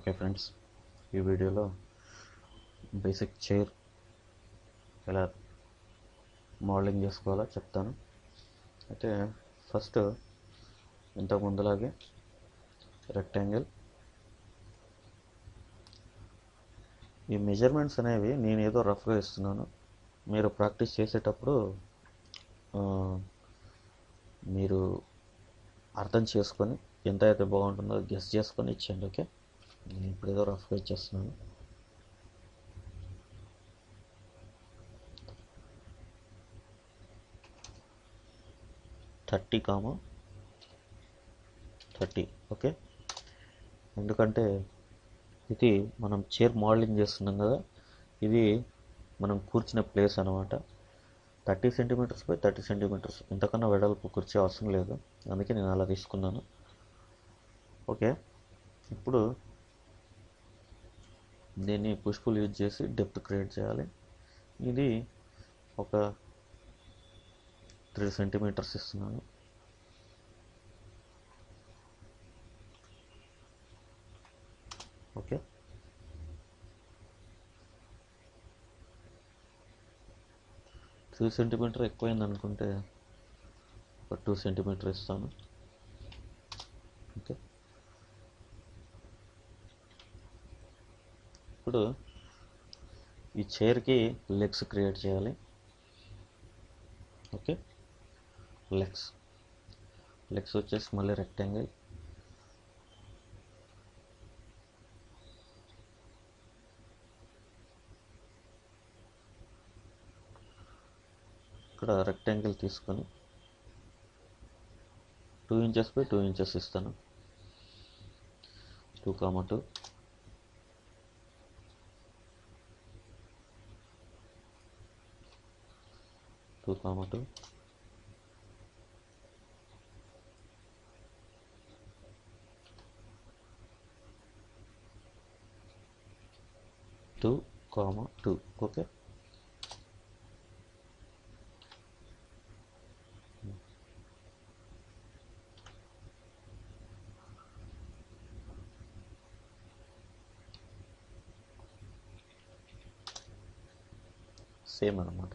Okay friends, ఈ వీడియోలో basic chair ఎలా మోడలింగ్ చేసుకోవాలో చెప్తాను. అయితే ఫస్ట్ ఇంతకు ముందులాగే రెక్టాంగిల్, ఈ మెజర్మెంట్స్ అనేవి నేను ఏదో రఫ్గా ఇస్తున్నాను. మీరు ప్రాక్టీస్ చేసేటప్పుడు మీరు అర్థం చేసుకొని ఎంత అయితే బాగుంటుందో గెస్ చేసుకొని ఇచ్చేయండి. ఓకే, నేను ఇప్పుడు ఏదో రఫ్గా ఇచ్చేస్తున్నాను. థర్టీ, 30. ఓకే, ఎందుకంటే ఇది మనం చైర్ మోడలింగ్ చేస్తున్నాం కదా, ఇది మనం కూర్చునే ప్లేస్ అనమాట. 30 సెంటీమీటర్స్ బై 30 సెంటీమీటర్స్, ఇంతకన్నా వెడల్పు కూర్చే అవసరం లేదు, అందుకే నేను అలా తీసుకున్నాను. ఓకే, ఇప్పుడు దీన్ని పుష్పుల్ యూజ్ చేసి డెప్త్ క్రియేట్ చేయాలి. ఇది ఒక 3 సెంటీమీటర్స్ ఇస్తున్నాను. ఓకే, త్రీ సెంటీమీటర్ ఎక్కువైంది అనుకుంటే ఒక 2 సెంటీమీటర్ ఇస్తాను. ఓకే, ఇప్పుడు ఈ చైర్కి లెగ్స్ క్రియేట్ చేయాలి. ఓకే, లెగ్స్ వచ్చేసి మళ్ళీ రెక్టాంగిల్, ఇక్కడ రెక్టాంగిల్ తీసుకొని 2 ఇంచెస్ బై 2 ఇంచెస్ ఇస్తాను. 2, 2, 2, 2. ఓకే, సేమ్ అనమాట.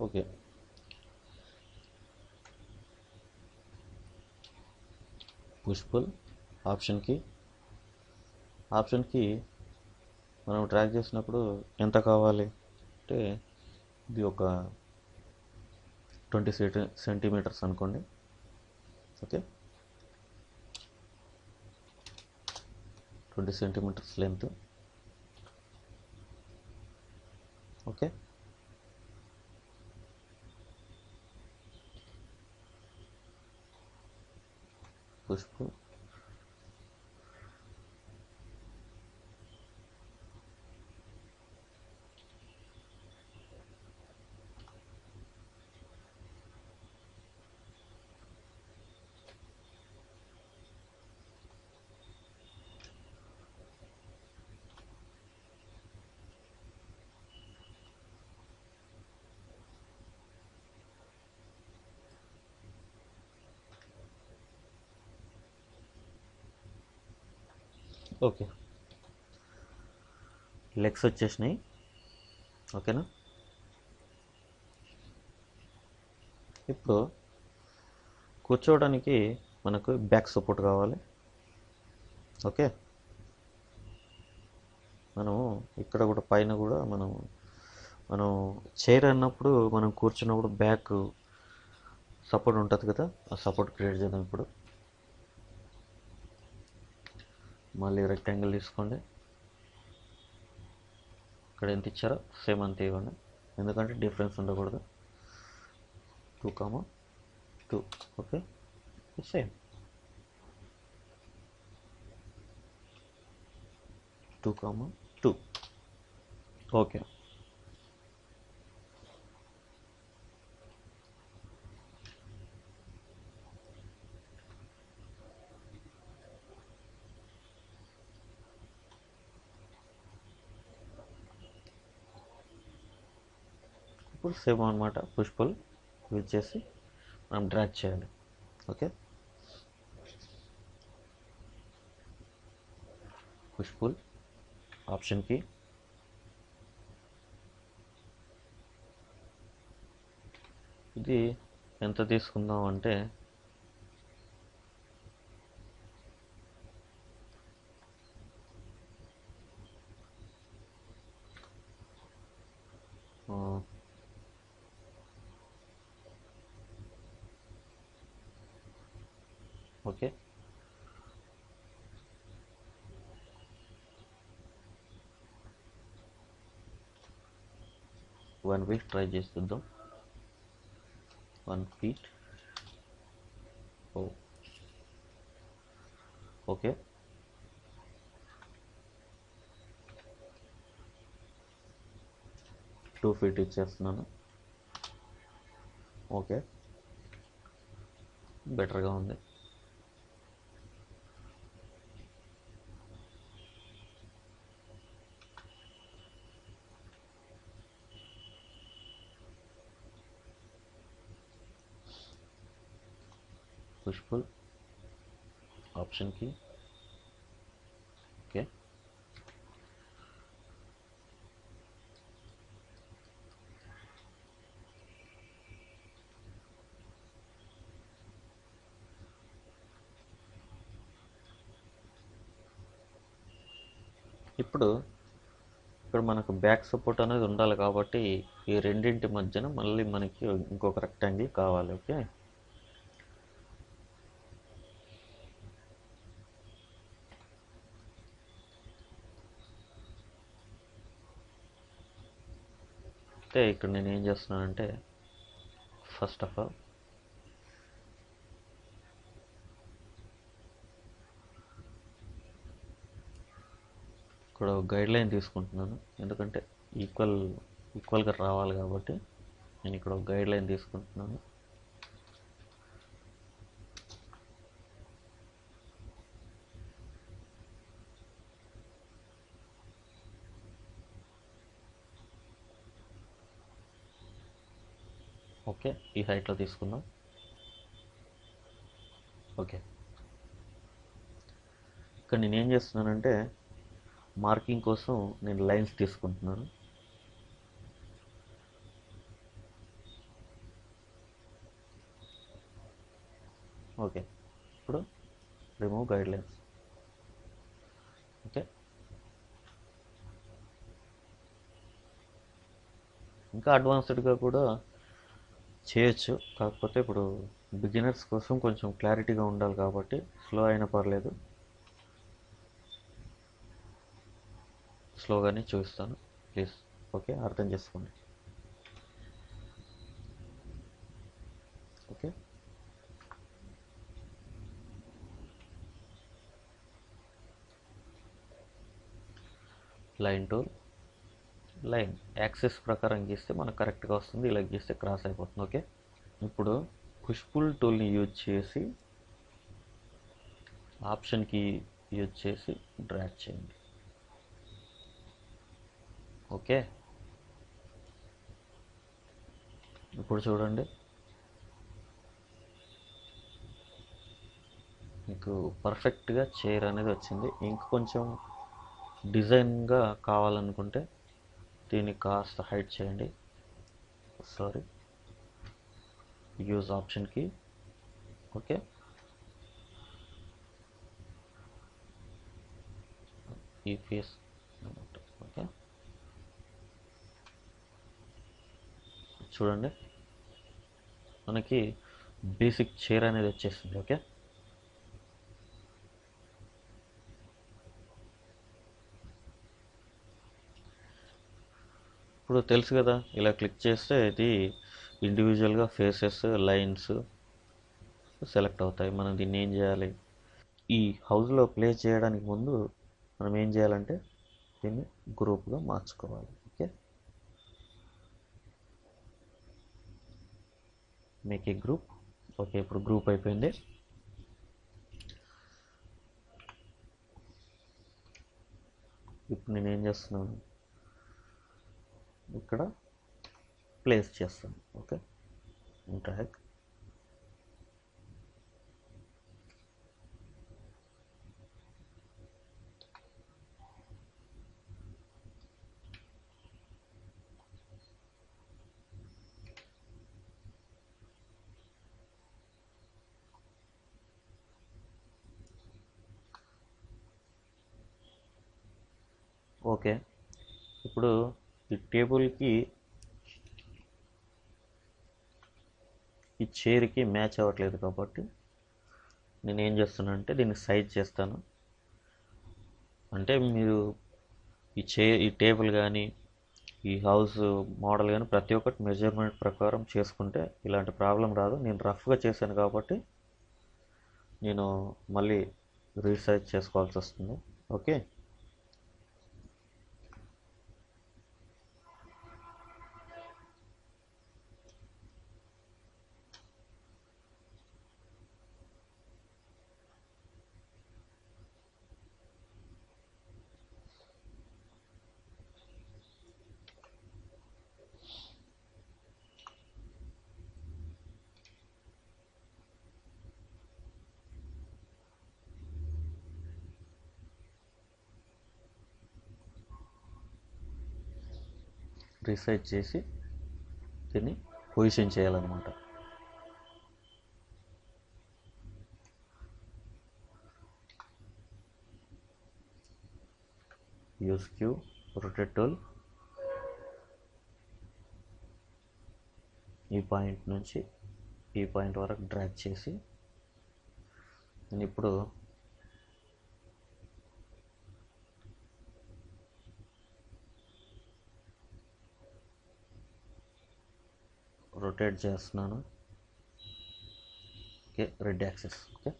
ఓకే, పుష్పుల్ ఆప్షన్కి మనం ట్రాక్ చేసినప్పుడు ఎంత కావాలి అంటే ఇది ఒక 20 సెంటీమీటర్స్ అనుకోండి. Okay, 20 centimetres length. ఓకే, పుష్పు ఓకే, లెగ్స్ వచ్చేసినాయి. ఓకేనా, ఇప్పుడు కూర్చోవడానికి మనకు బ్యాక్ సపోర్ట్ కావాలి. ఓకే, మనము ఇక్కడ కూడా పైన కూడా మనం చైర్ అన్నప్పుడు మనం కూర్చున్నప్పుడు బ్యాక్ సపోర్ట్ ఉంటుంది కదా, ఆ సపోర్ట్ క్రియేట్ చేద్దాం. ఇప్పుడు మళ్ళీ రెక్టాంగిల్ తీసుకోండి, ఇక్కడ ఎంత ఇచ్చారో సేమ్ అంతే ఇవ్వండి, ఎందుకంటే డిఫరెన్స్ ఉండకూడదు. 2, 2. Okay, same 2, 2. ఓకే, ఇప్పుడు సేమ్ అనమాట. పుష్పుల్ యూజ్ చేసి మనం డ్రాగ్ చేయాలి. ఓకే, పుష్ పుల్ ఆప్షన్ కీ, ఇది ఎంత తీసుకుందాం అంటే ఓకే, 1 వీక్ ట్రై చేసి చూద్దాం. 1 ఫీట్. ఓకే, 2 ఫీట్ ఇచ్చేస్తున్నాను. ఓకే, బెటర్గా ఉంది. పుష్ పుల్ ఆప్షన్ కీ. ఓకే, ఇప్పుడు ఇక్కడ మనకు బ్యాక్ సపోర్ట్ అనేది ఉండాలి కాబట్టి ఈ రెండింటి మధ్యన మళ్ళీ మనకి ఇంకొక రెక్టాంగిల్ కావాలి. ఓకే, అయితే ఇక్కడ నేను ఏం చేస్తున్నానంటే ఫస్ట్ ఆఫ్ ఆల్ ఇక్కడ గైడ్ లైన్ తీసుకుంటున్నాను, ఎందుకంటే ఈక్వల్గా రావాలి కాబట్టి నేను ఇక్కడ ఒక గైడ్ లైన్ తీసుకుంటున్నాను. ఓకే, ఈ హైట్లో తీసుకుందాం. ఓకే, ఇక్కడ నేను ఏం చేస్తున్నానంటే మార్కింగ్ కోసం నేను లైన్స్ తీసుకుంటున్నాను. ఓకే, ఇప్పుడు రిమూవ్ గైడ్ లైన్స్. ఓకే, ఇంకా అడ్వాన్స్డ్గా కూడా చేయొచ్చు, కాకపోతే ఇప్పుడు బిగినర్స్ కోసం కొంచెం క్లారిటీగా ఉండాలి కాబట్టి స్లో అయినా పర్లేదు, స్లోగానే చూపిస్తాను ప్లీజ్. ఓకే, అర్థం చేసుకోండి. Okay, line tool, line axis ప్రకారం గీస్తే మనకు కరెక్ట్గా వస్తుంది, ఇలా గీస్తే క్రాస్ అయిపోతుంది. ఓకే, ఇప్పుడు పుష్ పుల్ టూల్ని యూజ్ చేసి ఆప్షన్కి యూజ్ చేసి డ్రాగ్ చేయండి. ఓకే, ఇప్పుడు చూడండి మీకు పర్ఫెక్ట్గా చైర్ అనేది వచ్చింది. ఇంక కొంచెం డిజైన్గా కావాలనుకుంటే దీన్ని కాస్త హైట్ చేయండి. సారీ, యూజ్ ఆప్షన్కి. ఓకే, ఈ ఫేస్. ఓకే, చూడండి మనకి బేసిక్ చైర్ అనేది వచ్చేసింది. ఓకే, ఇప్పుడు తెలుసు కదా, ఇలా క్లిక్ చేస్తే ఇది ఇండివిజువల్గా ఫేసెస్ లైన్స్ సెలెక్ట్ అవుతాయి. మనం దీన్ని ఏం చేయాలి, ఈ హౌస్లో ప్లే చేయడానికి ముందు మనం ఏం చేయాలంటే దీన్ని గ్రూప్గా మార్చుకోవాలి. Okay, make a group. Okay, ఇప్పుడు గ్రూప్ అయిపోయింది. ఇప్పుడు నేను ఏం చేస్తున్నాను, ఇక్కడ ప్లేస్ చేస్తాను. Okay, drag okay. ఇప్పుడు ఈ టేబుల్కి ఈ చైర్కి మ్యాచ్ అవ్వట్లేదు కాబట్టి నేను ఏం చేస్తాను అంటే దీన్ని సైజ్ చేస్తాను. అంటే మీరు ఈ టేబుల్ కానీ ఈ హౌస్ మోడల్ కానీ ప్రతి ఒక్కటి మెజర్మెంట్ ప్రకారం చేసుకుంటే ఇలాంటి ప్రాబ్లం రాదు. నేను రఫ్గా చేశాను కాబట్టి నేను మళ్ళీ రీసైజ్ చేసుకోవాల్సి వస్తుంది. ఓకే. రీసైజ్ చేసి దీన్ని పొజిషన్ చేయాలన్నమాట. యూస్ క్యూ రొటేట్ టూల్ ఈ పాయింట్ నుంచి ఈ పాయింట్ వరకు డ్రాగ్ చేసి నేను ఇప్పుడు రొటేట్ చేస్తున్నాను. Okay, red axis. Okay,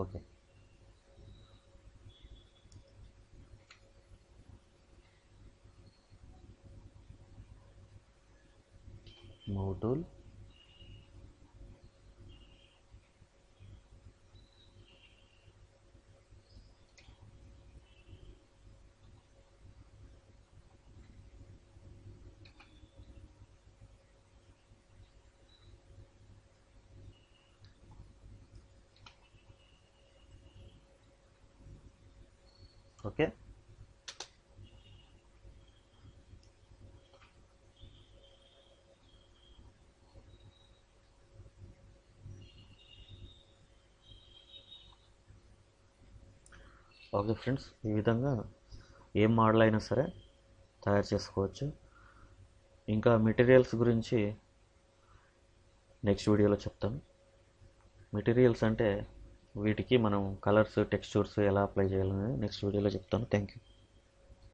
okay. Move tool, okay. Okay friends, ఈ విధంగా ఏం మోడల్ అయినా సరే తయారు చేసుకోవచ్చు. ఇంకా మెటీరియల్స్ గురించి నెక్స్ట్ వీడియోలో చెప్తాను. మెటీరియల్స్ అంటే వీటికి మనం కలర్స్, టెక్స్చర్స్ ఎలా అప్లై చేయాలనేది నెక్స్ట్ వీడియోలో చెప్తాను. Thank you.